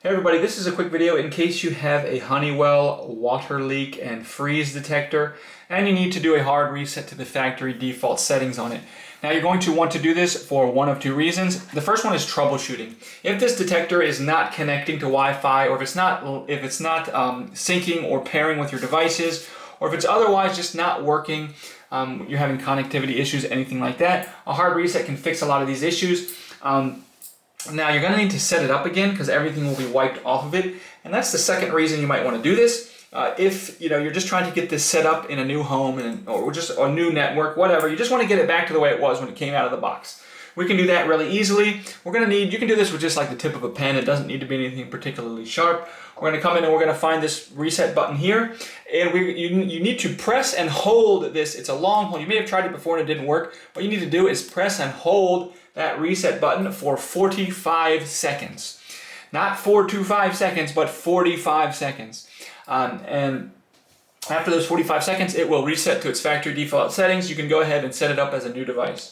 Hey everybody, this is a quick video in case you have a Honeywell water leak and freeze detector and you need to do a hard reset to the factory default settings on it. Now you're going to want to do this for one of two reasons. The first one is troubleshooting. If this detector is not connecting to Wi-Fi, or if it's not syncing or pairing with your devices, or if it's otherwise just not working, you're having connectivity issues, anything like that, a hard reset can fix a lot of these issues. Now you're going to need to set it up again because everything will be wiped off of it, and that's the second reason you might want to do this. If you're just trying to get this set up in a new home or just a new network, whatever, you just want to get it back to the way it was when it came out of the box. We can do that really easily. You can do this with just like the tip of a pen. It doesn't need to be anything particularly sharp. We're going to come in and we're going to find this reset button here, and you need to press and hold this. It's a long hold. You may have tried it before and it didn't work. What you need to do is press and hold that reset button for 45 seconds. Not 425 seconds, but 45 seconds. And after those 45 seconds, it will reset to its factory default settings. You can go ahead and set it up as a new device.